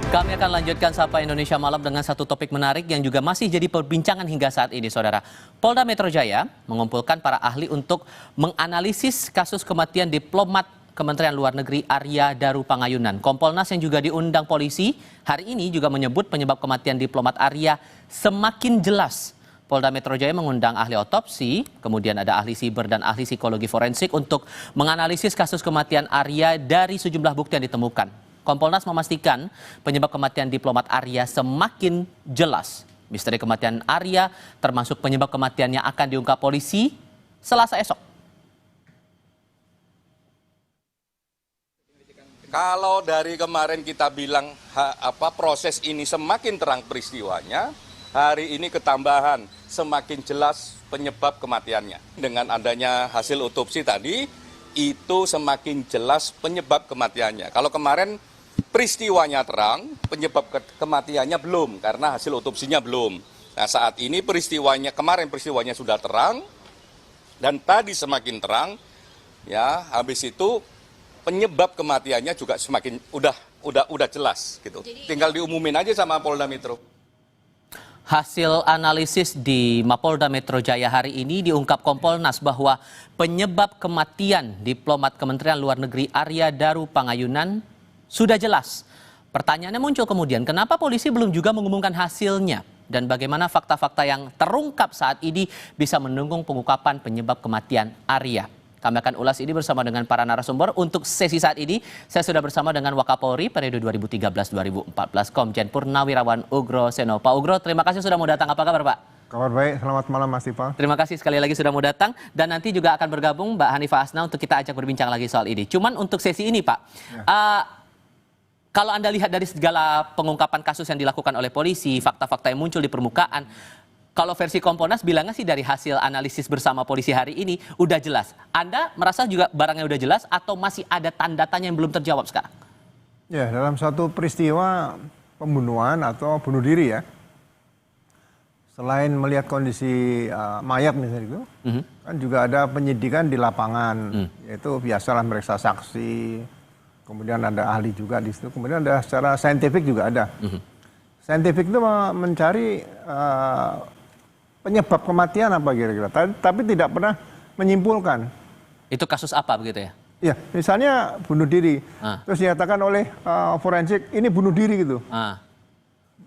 Kami akan lanjutkan Sapa Indonesia Malam dengan satu topik menarik yang juga masih jadi perbincangan hingga saat ini, Saudara. Polda Metro Jaya mengumpulkan para ahli untuk menganalisis kasus kematian diplomat Kementerian Luar Negeri Arya Daru Pangayunan. Kompolnas yang juga diundang polisi hari ini juga menyebut penyebab kematian diplomat Arya semakin jelas. Polda Metro Jaya mengundang ahli otopsi, kemudian ada ahli siber dan ahli psikologi forensik untuk menganalisis kasus kematian Arya dari sejumlah bukti yang ditemukan. Kompolnas memastikan penyebab kematian diplomat Arya semakin jelas. Misteri kematian Arya termasuk penyebab kematian yang akan diungkap polisi Selasa esok. Kalau dari kemarin kita bilang proses ini semakin terang peristiwanya, hari ini ketambahan semakin jelas penyebab kematiannya. Dengan adanya hasil otopsi tadi, itu semakin jelas penyebab kematiannya. Kalau kemarin peristiwanya terang, penyebab kematiannya belum, karena hasil otopsinya belum. Nah, saat ini kemarin peristiwanya sudah terang, dan tadi semakin terang, ya, habis itu penyebab kematiannya juga semakin udah jelas gitu. Tinggal diumumin aja sama Polda Metro. Hasil analisis di Mapolda Metro Jaya hari ini diungkap Kompolnas bahwa penyebab kematian diplomat Kementerian Luar Negeri Arya Daru Pangayunan sudah jelas. Pertanyaannya muncul kemudian, kenapa polisi belum juga mengumumkan hasilnya? Dan bagaimana fakta-fakta yang terungkap saat ini bisa mendukung pengungkapan penyebab kematian Arya? Kami akan ulas ini bersama dengan para narasumber. Untuk sesi saat ini, saya sudah bersama dengan Wakapolri periode 2013-2014, Komjen Purnawirawan Ugro Seno. Pak Ugro, terima kasih sudah mau datang. Apa kabar, Pak? Kabar baik, selamat malam Mas Tifa. Terima kasih sekali lagi sudah mau datang. Dan nanti juga akan bergabung Mbak Hanifah Asna untuk kita ajak berbincang lagi soal ini. Cuman untuk sesi ini, Pak, kalau Anda lihat dari segala pengungkapan kasus yang dilakukan oleh polisi, fakta-fakta yang muncul di permukaan, kalau versi Kompolnas bilangnya sih dari hasil analisis bersama polisi hari ini udah jelas. Anda merasa juga barangnya udah jelas atau masih ada tanda tanya yang belum terjawab sekarang? Ya, dalam satu peristiwa pembunuhan atau bunuh diri ya, selain melihat kondisi mayat misalnya itu, kan juga ada penyidikan di lapangan, yaitu biasalah meriksa saksi, kemudian ada ahli juga di situ, kemudian ada secara saintifik juga ada. Saintifik itu mencari penyebab kematian apa kira-kira, tapi tidak pernah menyimpulkan. Itu kasus apa begitu ya? Ya, misalnya bunuh diri, terus dinyatakan oleh forensik ini bunuh diri gitu.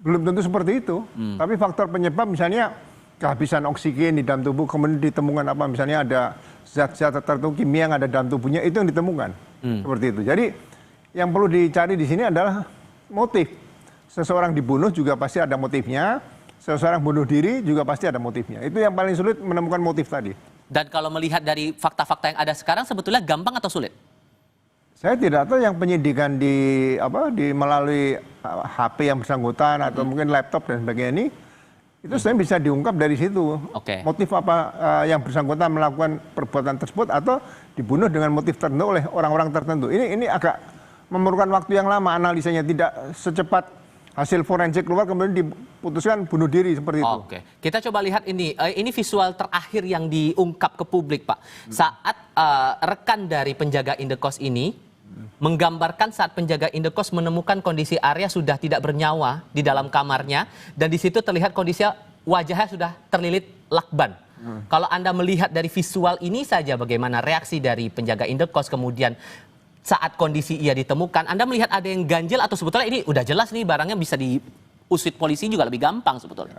Belum tentu seperti itu, tapi faktor penyebab misalnya kehabisan oksigen di dalam tubuh, kemudian ditemukan apa, misalnya ada zat-zat tertentu kimia yang ada dalam tubuhnya, itu yang ditemukan. Seperti itu. Jadi yang perlu dicari di sini adalah motif. Seseorang dibunuh juga pasti ada motifnya. Seseorang bunuh diri juga pasti ada motifnya. Itu yang paling sulit menemukan motif tadi. Dan kalau melihat dari fakta-fakta yang ada sekarang sebetulnya gampang atau sulit? Saya tidak tahu yang penyidikan di melalui HP yang bersangkutan atau mungkin laptop dan sebagainya ini, itu sebenarnya bisa diungkap dari situ. Motif apa yang bersangkutan melakukan perbuatan tersebut atau dibunuh dengan motif tertentu oleh orang-orang tertentu. Ini agak memerlukan waktu yang lama, analisanya tidak secepat hasil forensik keluar kemudian diputuskan bunuh diri seperti itu. Oke, kita coba lihat ini visual terakhir yang diungkap ke publik, Pak. Saat rekan dari penjaga indekos ini menggambarkan saat penjaga indekos menemukan kondisi Arya sudah tidak bernyawa di dalam kamarnya dan di situ terlihat kondisi wajahnya sudah terlilit lakban. Kalau Anda melihat dari visual ini saja bagaimana reaksi dari penjaga indekos kemudian saat kondisi ia ditemukan, Anda melihat ada yang ganjil atau sebetulnya ini udah jelas nih barangnya bisa diusut polisi juga lebih gampang sebetulnya?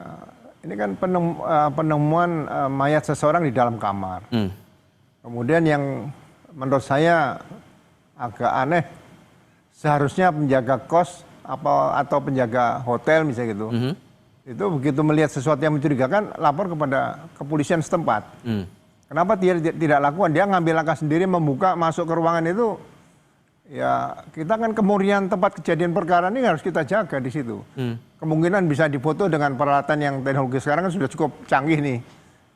Ini kan penemuan mayat seseorang di dalam kamar. Kemudian yang menurut saya agak aneh, seharusnya penjaga kos atau penjaga hotel misalnya gitu, itu begitu melihat sesuatu yang mencurigakan lapor kepada kepolisian setempat. Kenapa dia tidak lakukan? Dia ngambil langkah sendiri membuka masuk ke ruangan itu. Ya, kita kan kemurnian tempat kejadian perkara ini harus kita jaga di situ. Kemungkinan bisa difoto dengan peralatan yang teknologi sekarang kan sudah cukup canggih nih.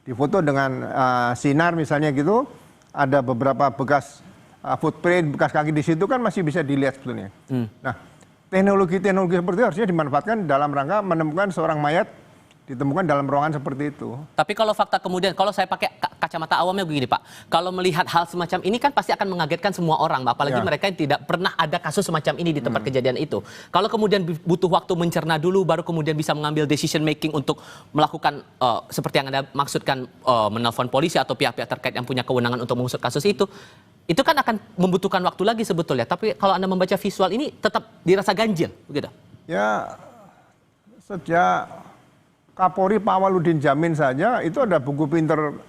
Difoto dengan sinar misalnya gitu, ada beberapa bekas footprint, bekas kaki di situ kan masih bisa dilihat sebetulnya. Nah, teknologi seperti itu harusnya dimanfaatkan dalam rangka menemukan seorang mayat ditemukan dalam ruangan seperti itu. Tapi kalau fakta kemudian, kalau saya pakai kacamata awamnya begini Pak, kalau melihat hal semacam ini kan pasti akan mengagetkan semua orang, apalagi mereka yang tidak pernah ada kasus semacam ini di tempat kejadian itu. Kalau kemudian butuh waktu mencerna dulu, baru kemudian bisa mengambil decision making untuk melakukan seperti yang Anda maksudkan, menelpon polisi atau pihak-pihak terkait yang punya kewenangan untuk mengusut kasus itu kan akan membutuhkan waktu lagi sebetulnya. Tapi kalau Anda membaca visual ini tetap dirasa ganjil, begitu? Ya, sejak Kapolri Pak Waludin Jamin saja itu ada buku pinter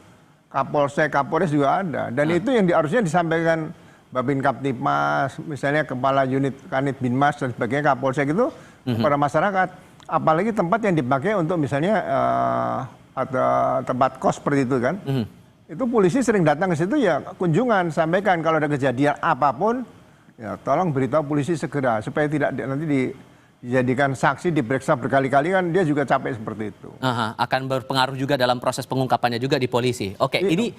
Kapolsek, Kapolres juga ada. Dan itu yang harusnya disampaikan Babin Kaptipmas, misalnya Kepala Unit Kanit Binmas dan sebagainya, Kapolsek itu kepada masyarakat. Apalagi tempat yang dipakai untuk misalnya ada tempat kos seperti itu kan. Itu polisi sering datang ke situ ya kunjungan, sampaikan kalau ada kejadian apapun, ya tolong beritahu polisi segera supaya tidak nanti dijadikan saksi, diperiksa berkali-kali kan dia juga capek seperti itu. Akan berpengaruh juga dalam proses pengungkapannya juga di polisi. Oke, ini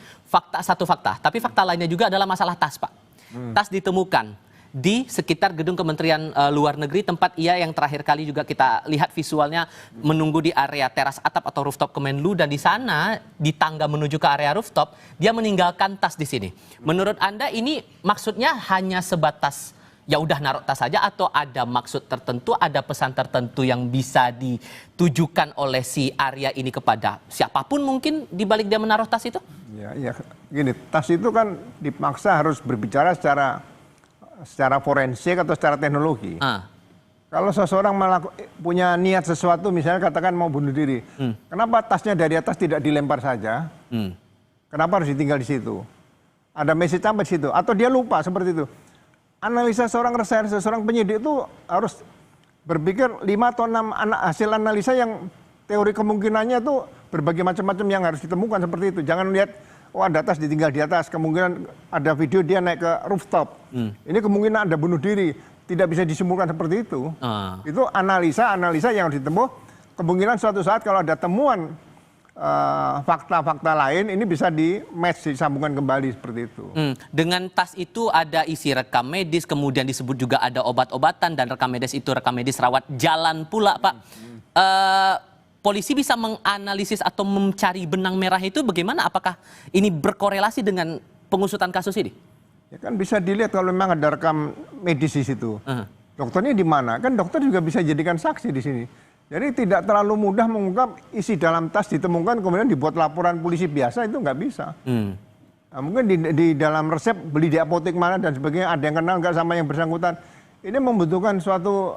satu fakta. Tapi fakta lainnya juga adalah masalah tas, Pak. Tas ditemukan di sekitar gedung Kementerian Luar Negeri, tempat ia yang terakhir kali juga kita lihat visualnya menunggu di area teras atap atau rooftop Kemenlu, dan di sana di tangga menuju ke area rooftop dia meninggalkan tas di sini. Menurut Anda ini maksudnya hanya sebatas ya udah naruh tas saja atau ada maksud tertentu, ada pesan tertentu yang bisa ditujukan oleh si Arya ini kepada siapapun mungkin di balik dia menaruh tas itu? Ya, gini, tas itu kan dipaksa harus berbicara secara forensik atau secara teknologi. Kalau seseorang punya niat sesuatu, misalnya katakan mau bunuh diri, kenapa tasnya dari atas tidak dilempar saja? Kenapa harus ditinggal di situ? Ada message apa di situ? Atau dia lupa seperti itu? Analisa seorang reserse, seorang penyidik itu harus berpikir 5 atau 6 hasil analisa yang teori kemungkinannya itu berbagai macam-macam yang harus ditemukan seperti itu. Jangan lihat, ada tas ditinggal di atas, kemungkinan ada video dia naik ke rooftop. Ini kemungkinan ada bunuh diri, tidak bisa disimpulkan seperti itu. Itu analisa yang harus ditempuh. Kemungkinan suatu saat kalau ada temuan fakta-fakta lain ini bisa disambungkan kembali seperti itu. Dengan tas itu ada isi rekam medis, kemudian disebut juga ada obat-obatan, dan rekam medis itu rekam medis rawat jalan pula, Pak. Polisi bisa menganalisis atau mencari benang merah itu bagaimana? Apakah ini berkorelasi dengan pengusutan kasus ini? Ya kan bisa dilihat kalau memang ada rekam medis di situ. Dokternya di mana? Kan dokter juga bisa jadikan saksi di sini. Jadi tidak terlalu mudah mengungkap isi dalam tas ditemukan kemudian dibuat laporan polisi biasa, itu nggak bisa. Nah, mungkin di dalam resep beli di apotek mana dan sebagainya ada yang kenal nggak sama yang bersangkutan. Ini membutuhkan suatu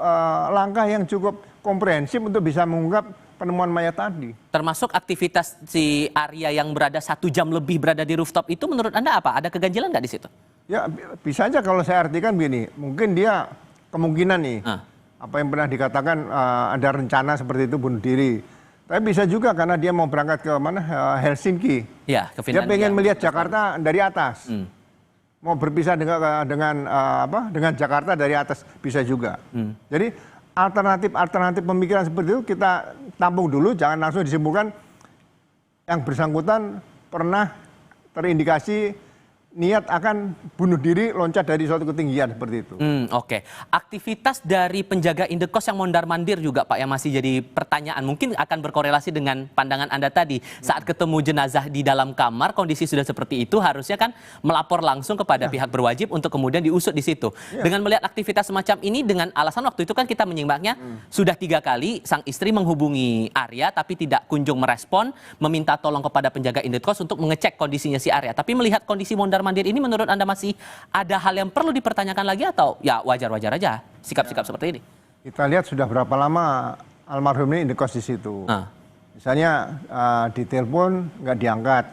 langkah yang cukup komprehensif untuk bisa mengungkap penemuan mayat tadi. Termasuk aktivitas si Arya yang berada 1 jam lebih berada di rooftop itu menurut Anda apa? Ada keganjilan nggak di situ? Ya bisa aja kalau saya artikan begini, mungkin dia kemungkinan nih. Apa yang pernah dikatakan ada rencana seperti itu bunuh diri. Tapi bisa juga karena dia mau berangkat ke mana, Helsinki. Ya, ke Finlandia. Dia pengen melihat Jakarta dari atas. Mau berpisah dengan Jakarta dari atas, bisa juga. Jadi alternatif pemikiran seperti itu kita tampung dulu, jangan langsung disimpulkan yang bersangkutan pernah terindikasi niat akan bunuh diri, loncat dari suatu ketinggian seperti itu. Oke. Aktivitas dari penjaga indekos yang mondar-mandir juga, Pak, yang masih jadi pertanyaan. Mungkin akan berkorelasi dengan pandangan Anda tadi. Saat ketemu jenazah di dalam kamar, kondisi sudah seperti itu, harusnya kan melapor langsung kepada pihak berwajib untuk kemudian diusut di situ. Dengan melihat aktivitas semacam ini, dengan alasan waktu itu kan kita menyimaknya, sudah 3 kali sang istri menghubungi Arya, tapi tidak kunjung merespon, meminta tolong kepada penjaga indekos untuk mengecek kondisinya si Arya. Tapi melihat kondisi mondar-mandir ini, menurut Anda masih ada hal yang perlu dipertanyakan lagi atau ya wajar-wajar aja sikap-sikap seperti ini? Kita lihat sudah berapa lama almarhum ini indekos di situ. Misalnya ditelepon nggak diangkat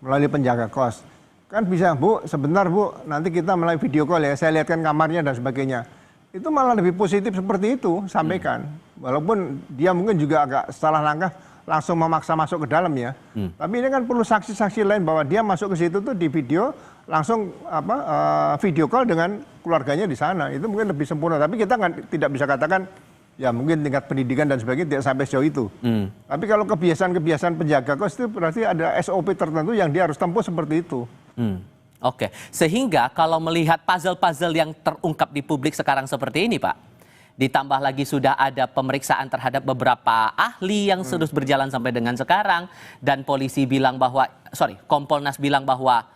melalui penjaga kos. Kan bisa, Bu, sebentar Bu, nanti kita melalui video call ya, saya lihatkan kamarnya dan sebagainya. Itu malah lebih positif seperti itu, sampaikan. Walaupun dia mungkin juga agak salah langkah, langsung memaksa masuk ke dalam ya. Tapi ini kan perlu saksi-saksi lain bahwa dia masuk ke situ tuh di video, langsung video call dengan keluarganya di sana. Itu mungkin lebih sempurna. Tapi kita tidak bisa katakan ya mungkin tingkat pendidikan dan sebagainya tidak sampai sejauh itu. Tapi kalau kebiasaan-kebiasaan penjaga kos itu berarti ada SOP tertentu yang dia harus tempuh seperti itu. Oke. Sehingga kalau melihat puzzle-puzzle yang terungkap di publik sekarang seperti ini, Pak, ditambah lagi sudah ada pemeriksaan terhadap beberapa ahli yang terus berjalan sampai dengan sekarang, dan polisi bilang bahwa, Kompolnas bilang bahwa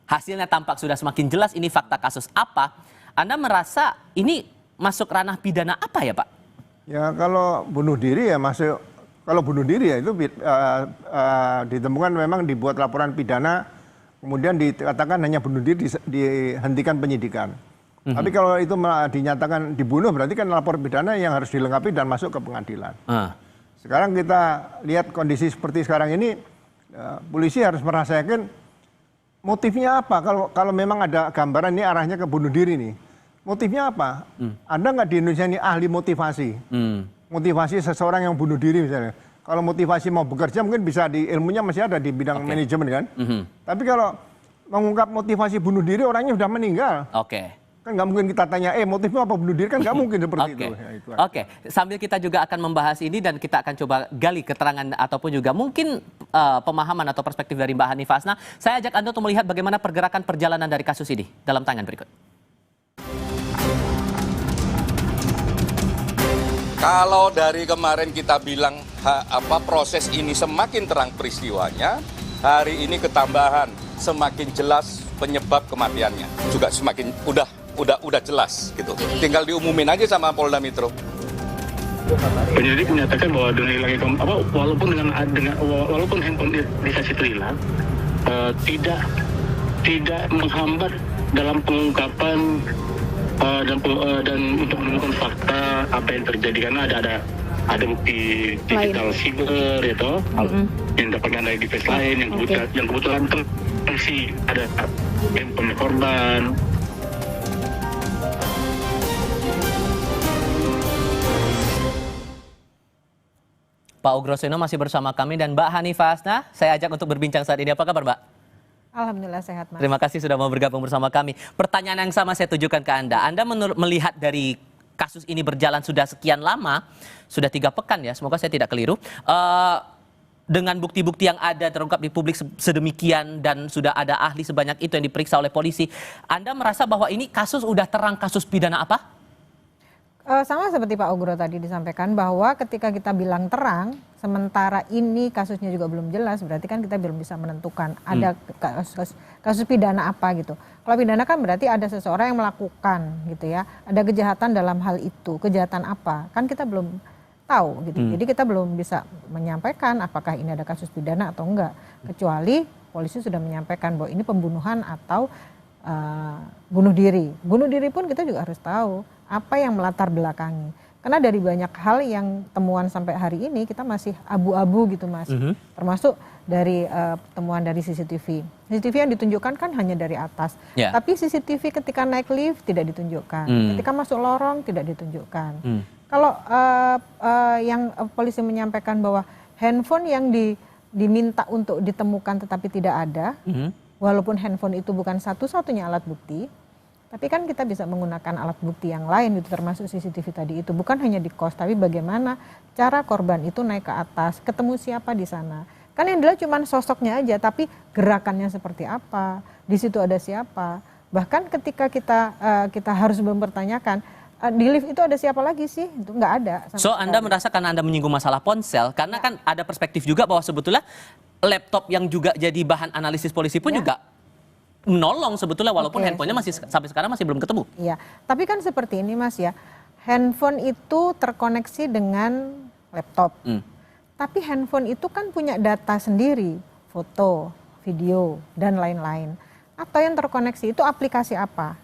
hasilnya tampak sudah semakin jelas ini fakta kasus apa. Anda merasa ini masuk ranah pidana apa ya, Pak? Ya kalau bunuh diri ya masuk, kalau bunuh diri ya itu ditemukan memang dibuat laporan pidana, kemudian dikatakan hanya bunuh diri, dihentikan penyidikan. Tapi kalau itu dinyatakan dibunuh berarti kan lapor pidana yang harus dilengkapi dan masuk ke pengadilan. Sekarang kita lihat kondisi seperti sekarang ini, polisi harus merasakan motifnya apa. Kalau memang ada gambaran ini arahnya ke bunuh diri nih, motifnya apa? Ada nggak di Indonesia ini ahli motivasi? Motivasi seseorang yang bunuh diri misalnya. Kalau motivasi mau bekerja mungkin bisa di ilmunya masih ada di bidang manajemen kan. Tapi kalau mengungkap motivasi bunuh diri orangnya sudah meninggal. Kan nggak mungkin kita tanya, motifnya apa bunuh diri, kan nggak mungkin seperti itu. Ya, itu sambil kita juga akan membahas ini dan kita akan coba gali keterangan ataupun juga mungkin pemahaman atau perspektif dari Mbak Hanifah Hasnah. Saya ajak Anda untuk melihat bagaimana pergerakan perjalanan dari kasus ini dalam tayangan berikut. Kalau dari kemarin kita bilang proses ini semakin terang peristiwanya, hari ini ketambahan semakin jelas penyebab kematiannya juga semakin udah jelas gitu. Tinggal diumumin aja sama Polda Metro. Penyidik menyatakan bahwa dengan hilangnya walaupun handphone Lisasi itu hilang, tidak menghambat dalam pengungkapan dan untuk menemukan fakta apa yang terjadi, karena ada bukti digital siber itu yang dapatkan dari device lain yang kebetulan masih ada handphone korban. Pak Ugroseno masih bersama kami dan Mbak Hanifah Hasnah saya ajak untuk berbincang saat ini. Apa kabar, Mbak? Alhamdulillah sehat, Mas. Terima kasih sudah mau bergabung bersama kami. Pertanyaan yang sama saya tujukan ke Anda. Anda melihat dari kasus ini berjalan sudah sekian lama, sudah 3 pekan ya, semoga saya tidak keliru. Dengan bukti-bukti yang ada terungkap di publik sedemikian dan sudah ada ahli sebanyak itu yang diperiksa oleh polisi, Anda merasa bahwa ini kasus udah terang kasus pidana apa? Sama seperti Pak Ugro tadi disampaikan bahwa ketika kita bilang terang, sementara ini kasusnya juga belum jelas, berarti kan kita belum bisa menentukan ada kasus pidana apa gitu. Kalau pidana kan berarti ada seseorang yang melakukan gitu ya, ada kejahatan dalam hal itu, kejahatan apa, kan kita belum tahu gitu. Jadi kita belum bisa menyampaikan apakah ini ada kasus pidana atau enggak, kecuali polisi sudah menyampaikan bahwa ini pembunuhan atau bunuh diri. Bunuh diri pun kita juga harus tahu apa yang melatar belakangi. Karena dari banyak hal yang temuan sampai hari ini kita masih abu-abu gitu, Mas. Termasuk dari temuan dari CCTV. CCTV yang ditunjukkan kan hanya dari atas. Tapi CCTV ketika naik lift tidak ditunjukkan. Ketika masuk lorong tidak ditunjukkan. Kalau yang polisi menyampaikan bahwa handphone yang diminta untuk ditemukan tetapi tidak ada, walaupun handphone itu bukan satu-satunya alat bukti, tapi kan kita bisa menggunakan alat bukti yang lain itu termasuk CCTV tadi itu. Bukan hanya di kos, tapi bagaimana cara korban itu naik ke atas, ketemu siapa di sana. Kan yang dilihat cuma sosoknya aja, tapi gerakannya seperti apa, di situ ada siapa. Bahkan ketika kita harus mempertanyakan, di lift itu ada siapa lagi sih? Itu nggak ada. So Anda merasa karena Anda menyinggung masalah ponsel, karena kan ada perspektif juga bahwa sebetulnya laptop yang juga jadi bahan analisis polisi pun juga menolong sebetulnya walaupun handphonenya masih sampai sekarang masih belum ketemu. Iya, tapi kan seperti ini, Mas ya, handphone itu terkoneksi dengan laptop. Tapi handphone itu kan punya data sendiri, foto, video, dan lain-lain. Atau yang terkoneksi itu aplikasi apa?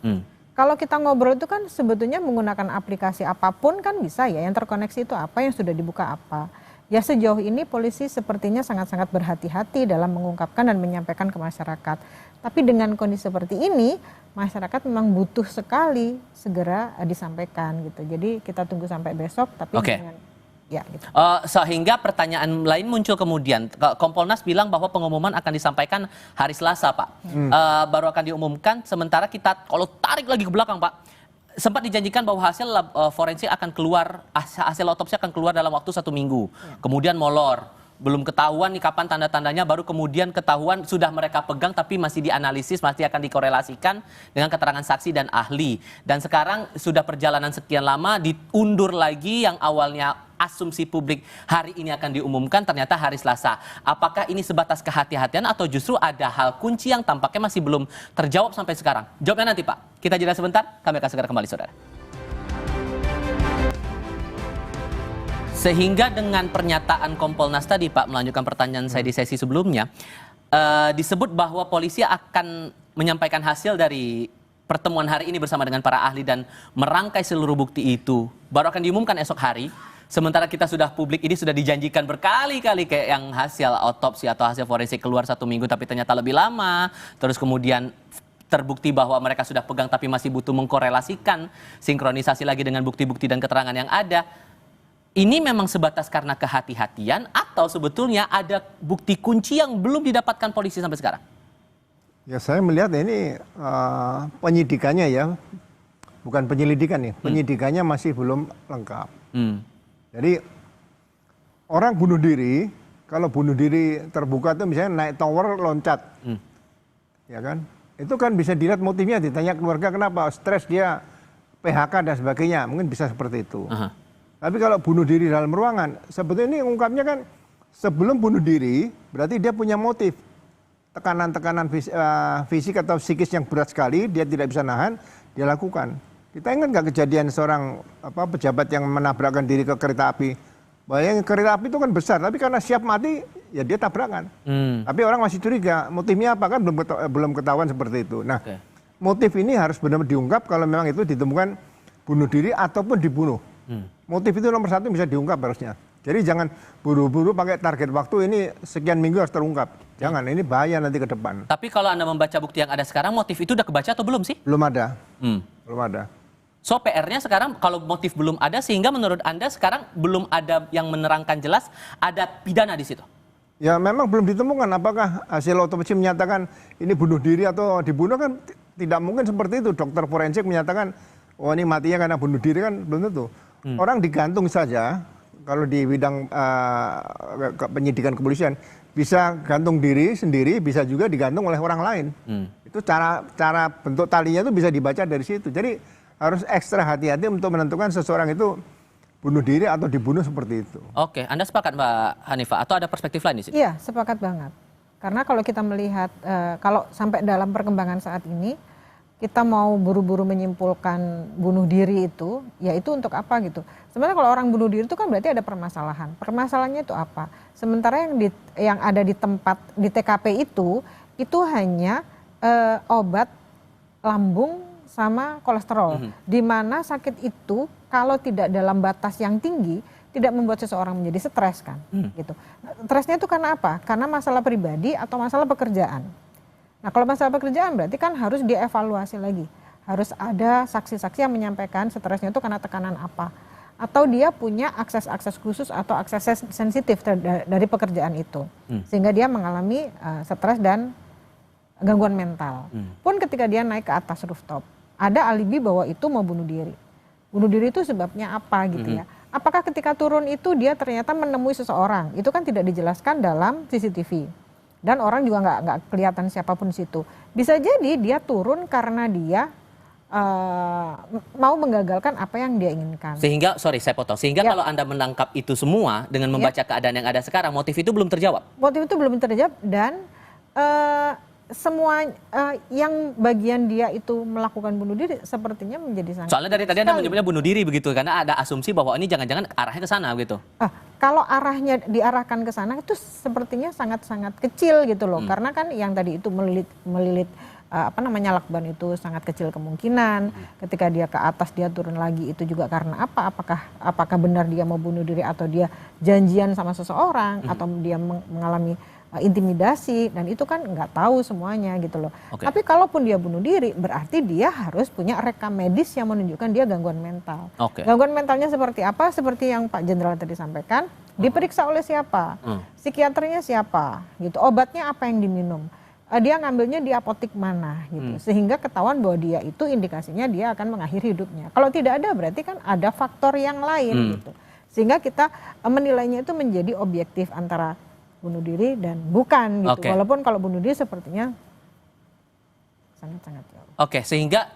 Kalau kita ngobrol itu kan sebetulnya menggunakan aplikasi apapun kan bisa ya, yang terkoneksi itu apa, yang sudah dibuka apa. Ya sejauh ini polisi sepertinya sangat-sangat berhati-hati dalam mengungkapkan dan menyampaikan ke masyarakat. Tapi dengan kondisi seperti ini, masyarakat memang butuh sekali segera disampaikan gitu. Jadi kita tunggu sampai besok, tapi dengan ya gitu. Sehingga pertanyaan lain muncul kemudian. Kompolnas bilang bahwa pengumuman akan disampaikan hari Selasa, Pak. Baru akan diumumkan, sementara kita kalau tarik lagi ke belakang, Pak, sempat dijanjikan bahwa hasil forensik akan keluar, hasil otopsi akan keluar dalam waktu 1 minggu. Kemudian molor. belum ketahuan nih kapan tanda-tandanya, baru kemudian ketahuan sudah mereka pegang tapi masih dianalisis, masih akan dikorelasikan dengan keterangan saksi dan ahli. Dan sekarang sudah perjalanan sekian lama diundur lagi, yang awalnya asumsi publik hari ini akan diumumkan ternyata hari Selasa. Apakah ini sebatas kehati-hatian atau justru ada hal kunci yang tampaknya masih belum terjawab sampai sekarang? Jawabnya nanti Pak. Kita jeda sebentar, kami akan segera kembali saudara. Sehingga dengan pernyataan Kompolnas tadi Pak, melanjutkan pertanyaan saya di sesi sebelumnya, disebut bahwa polisi akan menyampaikan hasil dari pertemuan hari ini bersama dengan para ahli dan merangkai seluruh bukti itu. Baru akan diumumkan esok hari. Sementara kita sudah publik ini sudah dijanjikan berkali-kali kayak yang hasil otopsi atau hasil forensik keluar 1 minggu tapi ternyata lebih lama. Terus kemudian terbukti bahwa mereka sudah pegang tapi masih butuh mengkorelasikan, sinkronisasi lagi dengan bukti-bukti dan keterangan yang ada. Ini memang sebatas karena kehati-hatian atau sebetulnya ada bukti kunci yang belum didapatkan polisi sampai sekarang? Ya saya melihat ini penyidikannya ya, bukan penyelidikan nih, penyidikannya masih belum lengkap. Jadi orang bunuh diri, kalau bunuh diri terbuka itu misalnya naik tower loncat, ya kan? Itu kan bisa dilihat motifnya, ditanya keluarga kenapa, stres dia, PHK dan sebagainya, mungkin bisa seperti itu. Tapi kalau bunuh diri dalam ruangan, sebetulnya ini ungkapnya kan sebelum bunuh diri, berarti dia punya motif. Tekanan-tekanan fisik atau psikis yang berat sekali, dia tidak bisa nahan, dia lakukan. Kita ingat nggak kejadian seorang pejabat yang menabrakkan diri ke kereta api? Bayangin kereta api itu kan besar, tapi karena siap mati, ya dia tabrakan. Tapi orang masih curiga, motifnya apa kan belum ketahuan seperti itu. Nah, motif ini harus benar-benar diungkap kalau memang itu ditemukan bunuh diri ataupun dibunuh. Motif itu nomor 1 bisa diungkap harusnya. Jadi jangan buru-buru pakai target waktu ini sekian minggu harus terungkap. Jangan, ini bahaya nanti ke depan. Tapi kalau Anda membaca bukti yang ada sekarang, motif itu udah kebaca atau belum sih? Belum ada. Belum ada. So PR-nya sekarang kalau motif belum ada, sehingga menurut Anda sekarang belum ada yang menerangkan jelas ada pidana di situ? Ya memang belum ditemukan apakah hasil otopsi menyatakan ini bunuh diri atau dibunuh, kan tidak mungkin seperti itu. Dokter forensik menyatakan, oh ini matinya karena bunuh diri, kan belum tentu. Orang digantung saja, kalau di bidang penyidikan kepolisian, bisa gantung diri sendiri, bisa juga digantung oleh orang lain. Itu cara bentuk talinya itu bisa dibaca dari situ. Jadi harus ekstra hati-hati untuk menentukan seseorang itu bunuh diri atau dibunuh seperti itu. Oke, Anda sepakat Mbak Hanifah atau ada perspektif lain di sini? Iya, sepakat banget. Karena kalau kita melihat, kalau sampai dalam perkembangan saat ini, kita mau buru-buru menyimpulkan bunuh diri itu, ya itu untuk apa gitu. Sebenarnya kalau orang bunuh diri itu kan berarti ada permasalahan. Permasalahannya itu apa? Sementara yang ada di tempat, di TKP itu hanya obat lambung sama kolesterol. Di mana sakit itu kalau tidak dalam batas yang tinggi, tidak membuat seseorang menjadi stres kan. Gitu. Stresnya itu karena apa? Karena masalah pribadi atau masalah pekerjaan. Nah kalau masalah pekerjaan berarti kan harus dievaluasi lagi. Harus ada saksi-saksi yang menyampaikan stresnya itu karena tekanan apa. Atau dia punya akses-akses khusus atau akses sensitif dari pekerjaan itu. Sehingga dia mengalami stres dan gangguan mental. Pun ketika dia naik ke atas rooftop, ada alibi bahwa itu mau bunuh diri. Bunuh diri itu sebabnya apa gitu ya. Apakah ketika turun itu dia ternyata menemui seseorang? Itu kan tidak dijelaskan dalam CCTV. Dan orang juga nggak kelihatan siapapun di situ. Bisa jadi dia turun karena dia mau menggagalkan apa yang dia inginkan. Sehingga, saya potong. Sehingga kalau Anda menangkap itu semua dengan membaca keadaan yang ada sekarang, motif itu belum terjawab? Motif itu belum terjawab dan semua yang bagian dia itu melakukan bunuh diri sepertinya menjadi sangat. Soalnya dari tadi Anda menyebutnya bunuh diri begitu, karena ada asumsi bahwa ini jangan-jangan arahnya ke sana gitu. Kalau arahnya diarahkan ke sana itu sepertinya sangat-sangat kecil gitu loh, karena kan yang tadi itu melilit lakban itu sangat kecil kemungkinan. Ketika dia ke atas dia turun lagi itu juga karena apa? Apakah benar dia mau bunuh diri atau dia janjian sama seseorang atau dia mengalami intimidasi, dan itu kan nggak tahu semuanya gitu loh. Tapi kalaupun dia bunuh diri berarti dia harus punya rekam medis yang menunjukkan dia gangguan mental. Gangguan mentalnya seperti apa? Seperti yang Pak Jenderal tadi sampaikan, diperiksa oleh siapa, psikiaternya siapa, gitu. Obatnya apa yang diminum, dia ngambilnya di apotik mana, gitu. Sehingga ketahuan bahwa dia itu indikasinya dia akan mengakhiri hidupnya. Kalau tidak ada berarti kan ada faktor yang lain, gitu. Sehingga kita menilainya itu menjadi objektif antara bunuh diri dan bukan gitu. Oke. Walaupun kalau bunuh diri sepertinya sangat-sangat jauh. Oke, sehingga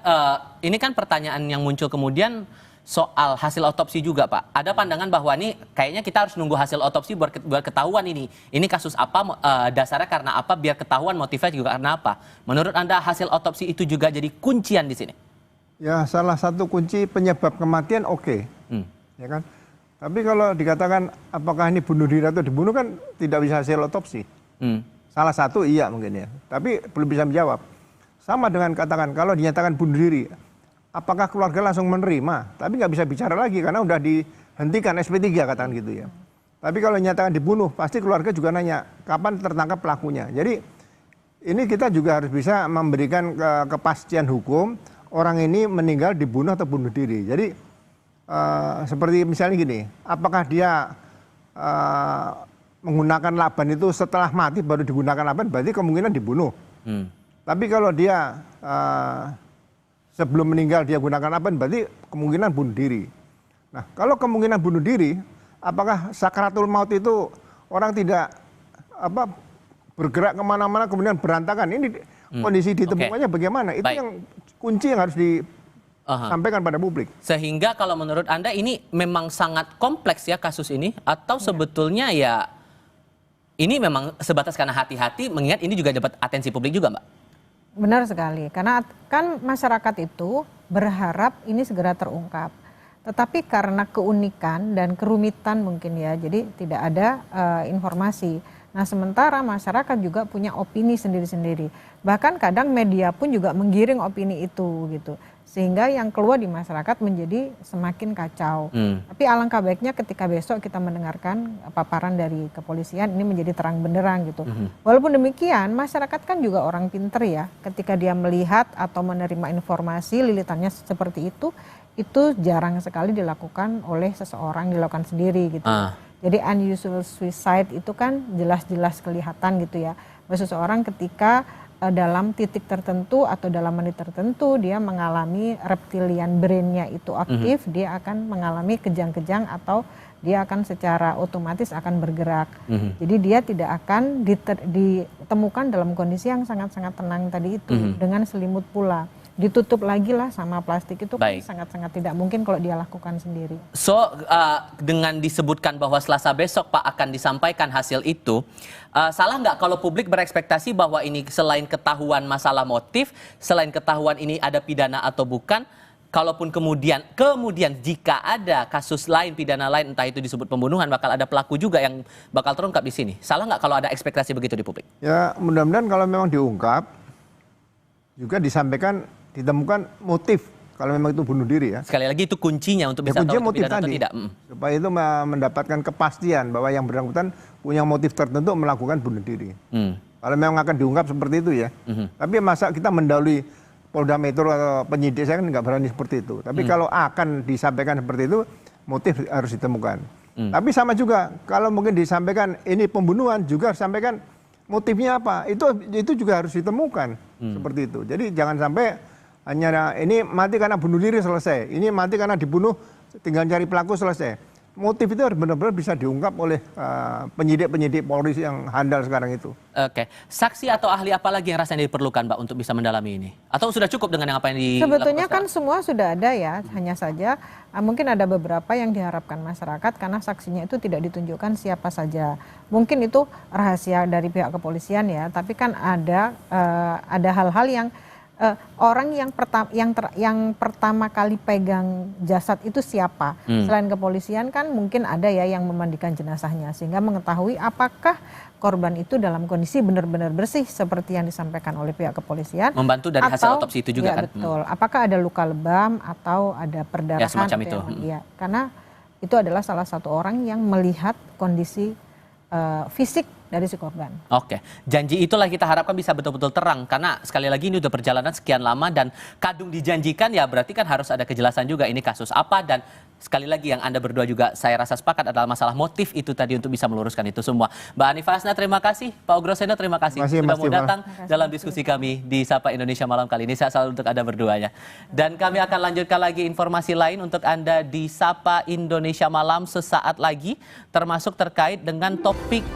ini kan pertanyaan yang muncul kemudian soal hasil otopsi juga, Pak. Ada pandangan bahwa ini kayaknya kita harus nunggu hasil otopsi buat ketahuan ini. Ini kasus apa, dasarnya karena apa, biar ketahuan motifnya juga karena apa. Menurut Anda hasil otopsi itu juga jadi kuncian di sini? Ya, salah satu kunci penyebab kematian oke. Ya kan? Tapi kalau dikatakan apakah ini bunuh diri atau dibunuh kan tidak bisa hasil otopsi. Salah satu iya mungkin ya, tapi belum bisa menjawab. Sama dengan katakan kalau dinyatakan bunuh diri, apakah keluarga langsung menerima? Tapi nggak bisa bicara lagi karena udah dihentikan SP3 katakan gitu ya. Tapi kalau dinyatakan dibunuh, pasti keluarga juga nanya kapan tertangkap pelakunya. Jadi ini kita juga harus bisa memberikan kepastian hukum orang ini meninggal dibunuh atau bunuh diri. Jadi seperti misalnya gini, apakah dia menggunakan laban itu setelah mati baru digunakan laban, berarti kemungkinan dibunuh. Tapi kalau dia sebelum meninggal dia gunakan laban, berarti kemungkinan bunuh diri. Nah, kalau kemungkinan bunuh diri, apakah sakaratul maut itu orang tidak bergerak kemana-mana kemudian berantakan? Ini kondisi ditemukannya bagaimana? Itu yang kunci yang harus disampaikan pada publik. Sehingga kalau menurut Anda ini memang sangat kompleks ya kasus ini, atau sebetulnya ya ini memang sebatas karena hati-hati mengingat ini juga dapat atensi publik juga, Mbak? Benar sekali, karena kan masyarakat itu berharap ini segera terungkap. Tetapi karena keunikan dan kerumitan mungkin ya, jadi tidak ada informasi. Nah, sementara masyarakat juga punya opini sendiri-sendiri. Bahkan kadang media pun juga menggiring opini itu gitu. Sehingga yang keluar di masyarakat menjadi semakin kacau. Tapi alangkah baiknya ketika besok kita mendengarkan paparan dari kepolisian ini menjadi terang benderang gitu. Walaupun demikian masyarakat kan juga orang pinter ya. Ketika dia melihat atau menerima informasi lilitannya seperti itu jarang sekali dilakukan oleh seseorang, dilakukan sendiri gitu. Jadi unusual suicide itu kan jelas-jelas kelihatan gitu ya. Bahwa seseorang ketika dalam titik tertentu atau dalam menit tertentu dia mengalami reptilian brain-nya itu aktif, dia akan mengalami kejang-kejang atau dia akan secara otomatis akan bergerak. Jadi dia tidak akan ditemukan dalam kondisi yang sangat-sangat tenang tadi itu dengan selimut pula. Ditutup lagi lah sama plastik itu kan sangat-sangat tidak mungkin kalau dia lakukan sendiri. So, dengan disebutkan bahwa Selasa besok Pak akan disampaikan hasil itu, salah nggak kalau publik berekspektasi bahwa ini selain ketahuan masalah motif, selain ketahuan ini ada pidana atau bukan, kalaupun kemudian jika ada kasus lain, pidana lain, entah itu disebut pembunuhan, bakal ada pelaku juga yang bakal terungkap di sini. Salah nggak kalau ada ekspektasi begitu di publik? Ya, mudah-mudahan kalau memang diungkap, juga disampaikan ditemukan motif kalau memang itu bunuh diri ya. Sekali lagi itu kuncinya untuk bisa tahu motif pidana tadi, atau tidak. Supaya itu mendapatkan kepastian bahwa yang bersangkutan punya motif tertentu melakukan bunuh diri. Kalau memang akan diungkap seperti itu ya. Tapi masa kita mendahului Polda Metro atau penyidik, saya kan nggak berani seperti itu. Tapi kalau akan disampaikan seperti itu, motif harus ditemukan. Tapi sama juga kalau mungkin disampaikan ini pembunuhan, juga harus sampaikan motifnya apa. Itu juga harus ditemukan seperti itu. Jadi jangan sampai hanya ini mati karena bunuh diri selesai, ini mati karena dibunuh tinggal cari pelaku selesai. Motif itu harus benar-benar bisa diungkap oleh penyidik-penyidik Polri yang handal sekarang itu. Oke, saksi atau ahli apa lagi yang rasanya diperlukan Mbak untuk bisa mendalami ini? Atau sudah cukup dengan yang apa yang dilakukan? Sebetulnya kan semua sudah ada ya, hanya saja mungkin ada beberapa yang diharapkan masyarakat karena saksinya itu tidak ditunjukkan siapa saja. Mungkin itu rahasia dari pihak kepolisian ya, tapi kan ada hal-hal yang orang yang pertama kali pegang jasad itu siapa? Selain kepolisian kan mungkin ada ya yang memandikan jenazahnya sehingga mengetahui apakah korban itu dalam kondisi benar-benar bersih seperti yang disampaikan oleh pihak kepolisian. Membantu dari hasil otopsi itu juga kan? Betul. Apakah ada luka lebam atau ada perdarahan? Ya semacam itu. Ya, karena itu adalah salah satu orang yang melihat kondisi fisik dari si korban. Oke, janji itulah kita harapkan bisa betul-betul terang karena sekali lagi ini udah perjalanan sekian lama dan kadung dijanjikan ya berarti kan harus ada kejelasan juga ini kasus apa dan sekali lagi yang Anda berdua juga saya rasa sepakat adalah masalah motif itu tadi untuk bisa meluruskan itu semua. Mbak Hanifah Hasna terima kasih, Pak Ugro Seno terima kasih sudah mau datang dalam diskusi kami di Sapa Indonesia Malam kali ini. Saya selalu untuk Anda berduanya. Dan kami akan lanjutkan lagi informasi lain untuk Anda di Sapa Indonesia Malam sesaat lagi termasuk terkait dengan topik